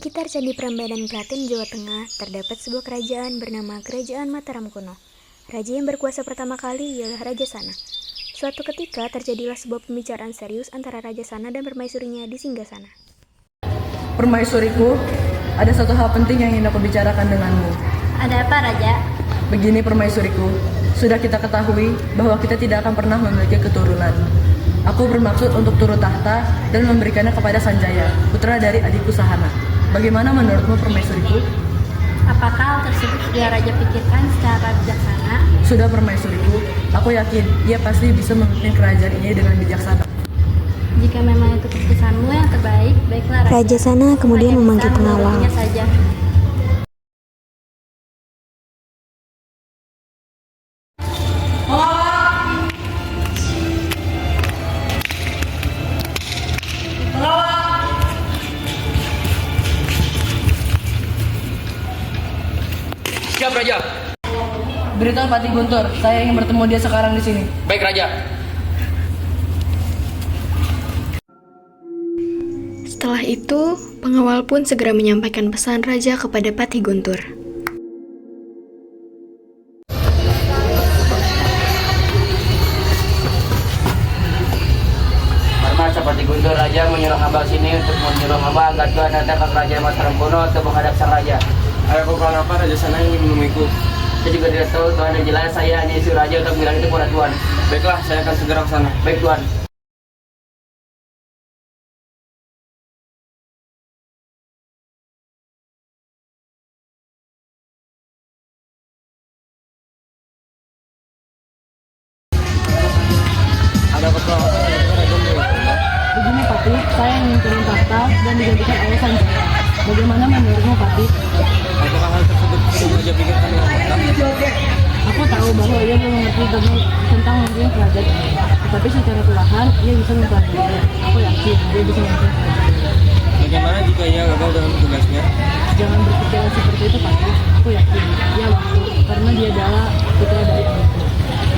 sekitar Candi Prambanan Klaten, Jawa Tengah, terdapat sebuah kerajaan bernama Kerajaan Mataram Kuno. Raja yang berkuasa pertama kali ialah Raja Sana. Suatu ketika terjadilah sebuah pembicaraan serius antara Raja Sana dan permaisurinya di Singgasana. Permaisuriku, ada satu hal penting yang ingin aku bicarakan denganmu. Ada apa, Raja? Begini permaisuriku, sudah kita ketahui bahwa kita tidak akan pernah memiliki keturunan. Aku bermaksud untuk turun tahta dan memberikannya kepada Sanjaya, putra dari adikku Sahana. Bagaimana menurutmu permaisuriku? Apakah hal tersebut sudah Raja pikirkan secara bijaksana? Sudah permaisuriku, aku yakin ia pasti bisa memimpin kerajaan ini dengan bijaksana. Jika memang itu keputusanmu yang terbaik, baiklah Raja. Raja Sana kemudian Hanya memanggil bisa pengawal. menurutinya saja. Siap Raja. Beritahu Patih Guntur, saya ingin bertemu dia sekarang di sini. Baik Raja. Setelah itu, pengawal pun segera menyampaikan pesan Raja kepada Patih Guntur. Hormat seperti Guntur Raja menyuruh hamba sini untuk menyuruh hamba agar Tuhan datang ke kerajaan Mataram Kuno untuk menghadap sang Raja. Ada keperluan apa Raja Sana ingin menemuiku? Saya juga tidak tahu Tuhan yang jelas, saya hanya isi Raja untuk bilang itu kepada Tuhan. Baiklah, saya akan segera ke sana. Baik Tuhan. Ada keperluan apa Raja menemuiku? Begini Patih, saya ingin turun tahta dan digantikan oleh Sanjaya. Bagaimana menurutmu Patih? Apakah hal tersebut sudah Raja pikirkan dengan matang? Aku tahu bahwa ia belum mengerti tentang memimpin kerajaan ini. Tetapi secara perlahan, ia bisa mempelajarinya. Aku yakin dia bisa memimpin kerajaan ini. Bagaimana jika ia gagal dalam tugasnya? Jangan berpikiran seperti itu Patih. Aku yakin ia mampu karena dia adalah putra dari adikku.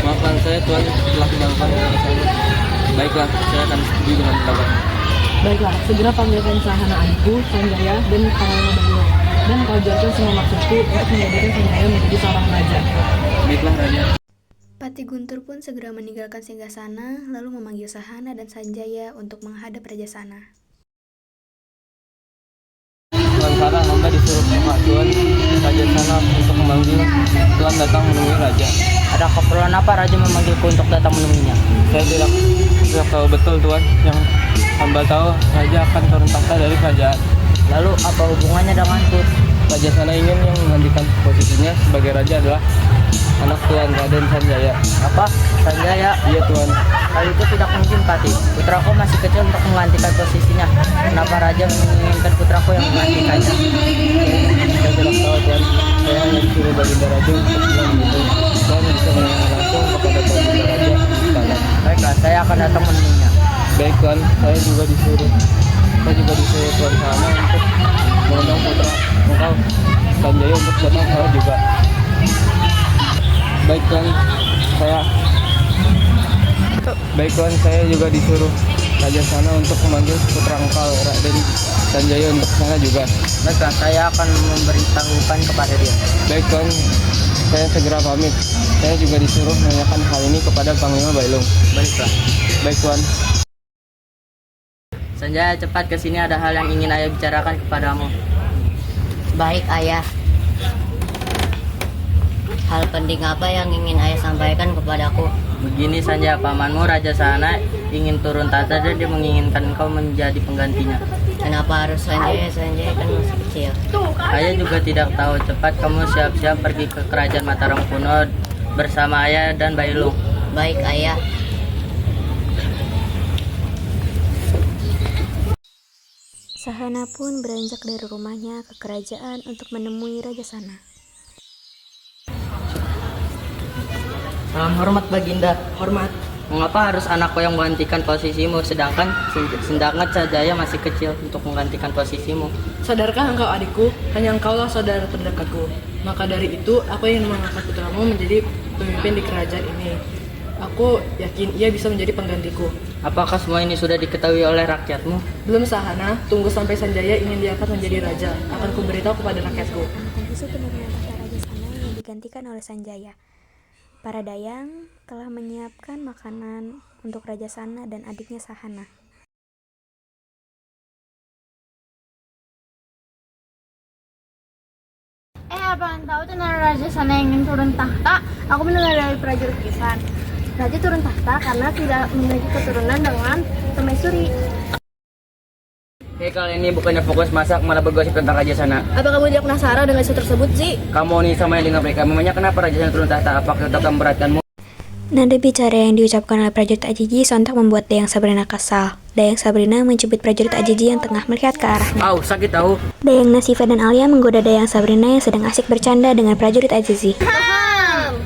Maafkan saya Tuhan telah melakukan kepada saya. Baiklah, saya akan setuju dengan pendapat. Baiklah, segera panggilkan Sahana adikku, Sanjaya, dan Panglima Bayu. Dan kau jalankan semua maksudku untuk menjadikan Sanjaya menjadi seorang raja. Baiklah Raja. Patih Guntur pun segera meninggalkan Singgasana, lalu memanggil Sahana dan Sanjaya untuk menghadap Raja Sana. Tuan Sana, hamba disuruh Pak Tuan Raja Sana untuk memanggil Tuan datang menemui Raja. Ada keperluan apa Raja memanggilku untuk datang menemuinya? Saya tidak tahu betul Tuan. Yang hamba tahu Raja akan turun tahta dari kerajaan. Lalu apa hubungannya denganku? Raja Sana ingin yang menggantikan posisinya sebagai raja adalah anak Tuan Raden Sanjaya. Apa? Sanjaya? Iya Tuan. Hal itu tidak mungkin Patih. Putraku masih kecil untuk menggantikan posisinya. Kenapa Raja menginginkan putraku yang menggantikannya? Saya tidak tahu Tuan. Saya hanya disuruh Baginda Raja untuk bilang begitu. Tuan bisa menanyakan langsung kepada Baginda Raja di istana. Baiklah, saya akan datang menemuinya. Baik Tuan, saya juga disuruh Tuan Sana untuk mengundang putra engkau Sanjaya untuk datang saya juga. Baik Tuan, saya juga disuruh Raja Sana untuk memanggil putra engkau Raden Sanjaya untuk sana juga. Baiklah, saya akan memberitahukan kepada dia. Baik Tuan, saya segera pamit. Saya juga disuruh menanyakan hal ini kepada Panglima Bailung. Baiklah. Baik Tuan. Sanjaya, cepat ke sini, ada hal yang ingin ayah bicarakan kepadamu. Baik, Ayah. Hal penting apa yang ingin Ayah sampaikan kepadaku? Begini Sanjaya, pamanmu Raja Sana ingin turun tahta dan dia menginginkan engkau menjadi penggantinya. Kenapa harus Sanjaya? Sanjaya kan masih kecil. Ayah juga tidak tahu. Cepat kamu siap-siap pergi ke kerajaan Mataram Kuno bersama ayah dan Bailung. Baik, Ayah. Sahana pun beranjak dari rumahnya ke kerajaan untuk menemui Raja Sana. Salam hormat Baginda. Hormat. Mengapa harus anakku yang menggantikan posisimu sedangkan Sanjaya masih kecil untuk menggantikan posisimu? Sadarkah engkau adikku, hanya engkaulah saudara terdekatku. Maka dari itu, aku ingin mengangkat putramu menjadi pemimpin di kerajaan ini. Aku yakin ia bisa menjadi penggantiku. Apakah semua ini sudah diketahui oleh rakyatmu? Belum Sahana, tunggu sampai Sanjaya ingin diangkat menjadi raja. Akan kuberitahu kepada rakyatku. Tentang isu penurunan tahta Raja Sana yang digantikan oleh Sanjaya. Para Dayang telah menyiapkan makanan untuk Raja Sana dan adiknya Sahana. Abang tahu tentang Raja Sana yang ingin turun tahta? Aku mendengar dari prajurit Kisan. Raja turun tahta karena tidak memiliki keturunan dengan permaisuri. Hei, kalian ini bukannya fokus masak malah bergosip tentang Raja Sana. Apa kamu tidak penasaran dengan isu tersebut sih? Kamu nih sama dengan mereka. Memangnya kenapa Raja Sana turun tahta? Apakah itu akan memberatkanmu? Nada bicara yang diucapkan oleh prajurit Ajiji sontak membuat Dayang Sabrina kesal. Dayang Sabrina mencubit prajurit Ajiji yang tengah melihat ke arahnya. Au, sakit tahu. Dayang Nasifa dan Alia menggoda Dayang Sabrina yang sedang asik bercanda dengan prajurit Ajiji.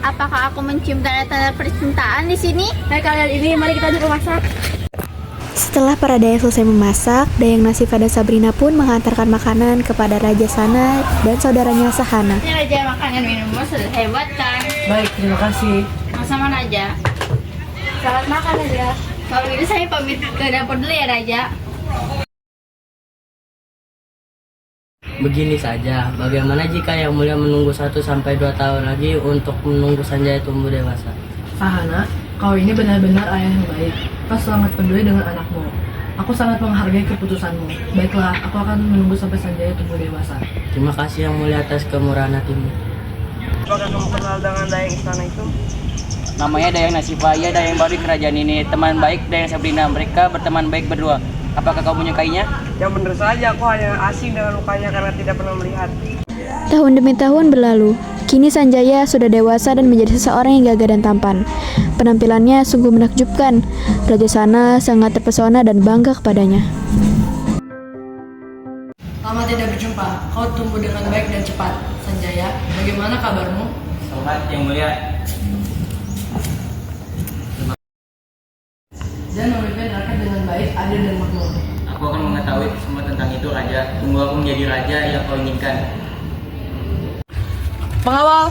Apakah aku mencium tanda-tanda percintaan di sini? Hai kalian ini, mari kita duduk masak. Setelah para Dayang selesai memasak, Dayang Nasifa dan Sabrina pun mengantarkan makanan kepada Raja Sana dan saudaranya Sahana. Ini Raja makanan minummu sudah hebat kan? Baik, terima kasih. Sama Raja. Selamat makan Raja. Kalau gitu saya pamit ke dapur dulu ya Raja. Begini saja, bagaimana jika Yang Mulia menunggu 1-2 tahun lagi untuk menunggu Sanjaya tumbuh dewasa? Sahana, kau ini benar-benar ayah yang baik. Kau sangat peduli dengan anakmu. Aku sangat menghargai keputusanmu. Baiklah, aku akan menunggu sampai Sanjaya tumbuh dewasa. Terima kasih Yang Mulia atas kemurahan hatimu. Apakah kamu kenal dengan Dayang istana itu? Namanya Dayang Nasifa, ia Dayang baru di kerajaan ini. Teman baik Dayang Sabrina, mereka berteman baik berdua. Apakah kamu menyukainya? Yang benar saja, aku hanya asing dengan lukanya karena tidak pernah melihat. Tahun demi tahun berlalu. Kini Sanjaya sudah dewasa dan menjadi seseorang yang gagah dan tampan. Penampilannya sungguh menakjubkan. Raja Sana sangat terpesona dan bangga kepadanya. Lama tidak berjumpa, kau tumbuh dengan baik dan cepat. Sanjaya, bagaimana kabarmu? Selamat Yang Mulia. Dan memimpin rakyat dengan baik, adil dan makmur. Aku akan mengetahui semua tentang itu Raja. Tunggu aku menjadi raja yang kau inginkan. Pengawal,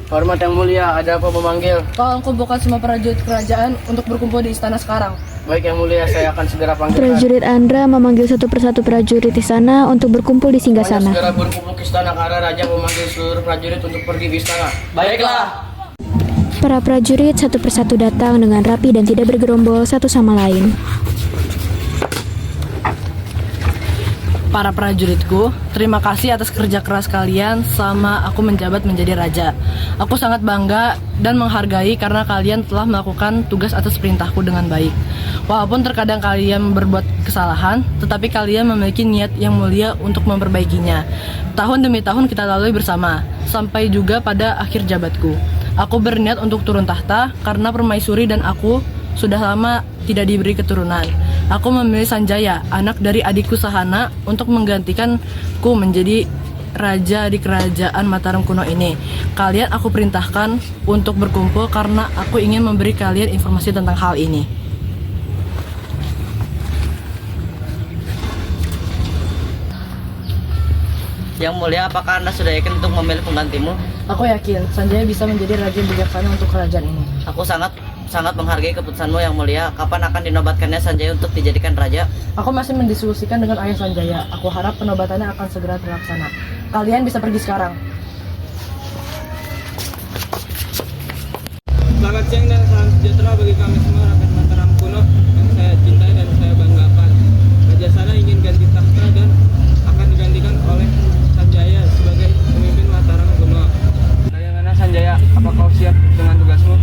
Hormat Yang Mulia, ada apa memanggil? tolong kumpulkan semua prajurit kerajaan untuk berkumpul di istana sekarang. Baik Yang Mulia, saya akan segera panggilkan. Prajurit Andra memanggil satu persatu prajurit di sana untuk berkumpul di Semuanya singgasana. segera berkumpul ke istana karena Raja memanggil seluruh prajurit untuk pergi ke istana. Baiklah. Para prajurit satu persatu datang dengan rapi dan tidak bergerombol satu sama lain. Para prajuritku, terima kasih atas kerja keras kalian selama aku menjabat menjadi raja. Aku sangat bangga dan menghargai karena kalian telah melakukan tugas atas perintahku dengan baik. Walaupun terkadang kalian berbuat kesalahan, tetapi kalian memiliki niat yang mulia untuk memperbaikinya. Tahun demi tahun kita lalui bersama, sampai juga pada akhir jabatku. Aku berniat untuk turun tahta karena permaisuri dan aku sudah lama tidak diberi keturunan. Aku memilih Sanjaya, anak dari adikku Sahana, untuk menggantikanku menjadi raja di kerajaan Mataram kuno ini. Kalian aku perintahkan untuk berkumpul karena aku ingin memberi kalian informasi tentang hal ini. Yang Mulia, apakah Anda sudah yakin untuk memilih penggantimu? Aku yakin Sanjaya bisa menjadi raja yang bijaksana untuk kerajaan ini. Aku sangat menghargai keputusanmu Yang Mulia. Kapan akan dinobatkannya Sanjaya untuk dijadikan raja? Aku masih mendiskusikan dengan ayah Sanjaya. Aku harap penobatannya akan segera terlaksana. Kalian bisa pergi sekarang. Selamat siang dan salam sejahtera bagi kami semua rakyat Mataram kuno yang saya cintai dan saya banggakan. Raja Sana ingin ganti takhta dan akan digantikan oleh Sanjaya sebagai pemimpin Mataram kuno. Bagaimana Sanjaya? Apa kau siap dengan tugasmu?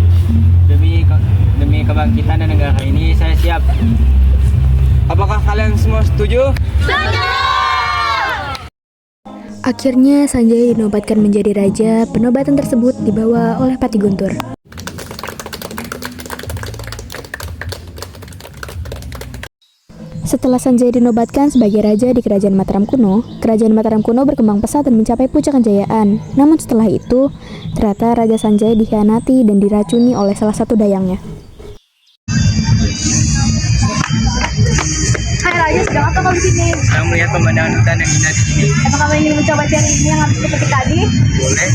Demi kebangkitan dan negara ini, saya siap. Apakah kalian semua setuju? Akhirnya Sanjaya dinobatkan menjadi raja. Penobatan tersebut dibawa oleh Pati Guntur. Setelah Sanjaya dinobatkan sebagai raja di kerajaan Mataram kuno berkembang pesat dan mencapai puncak kejayaan. Namun setelah itu, ternyata Raja Sanjaya dikhianati dan diracuni oleh salah satu dayangnya. Hai Raja, sedang apa kau di sini? Saya melihat pemandangan hutan yang indah di sini. Apakah kamu ingin mencoba cari ini yang harus dipetik tadi? Boleh.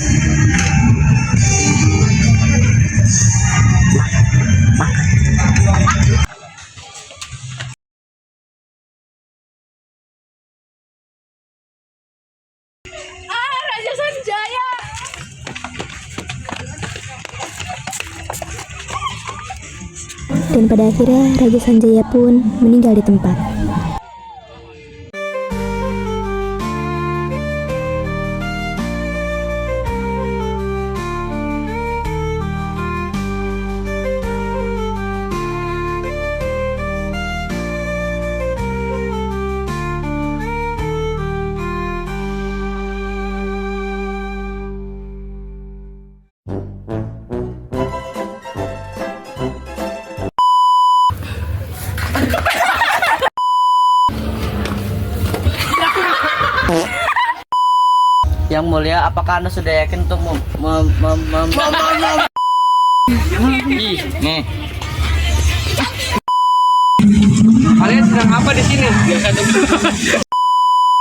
Dan pada akhirnya Raja Sanjaya pun meninggal di tempat. Yang mulia, apakah Anda sudah yakin untuk Ih, nih. Kalian sedang apa di sini?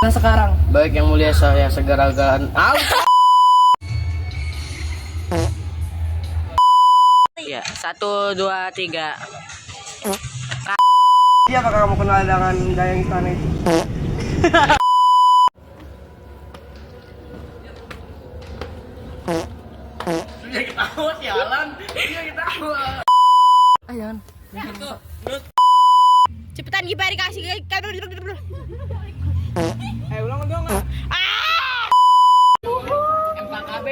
Nah sekarang, Baik yang mulia, saya segera akan Ya, 1, 2, 3. Iya, apakah kamu kenal dengan dayang istana itu? Ayan. Cepetan Gibari kasih. Ulang dong. MKKB.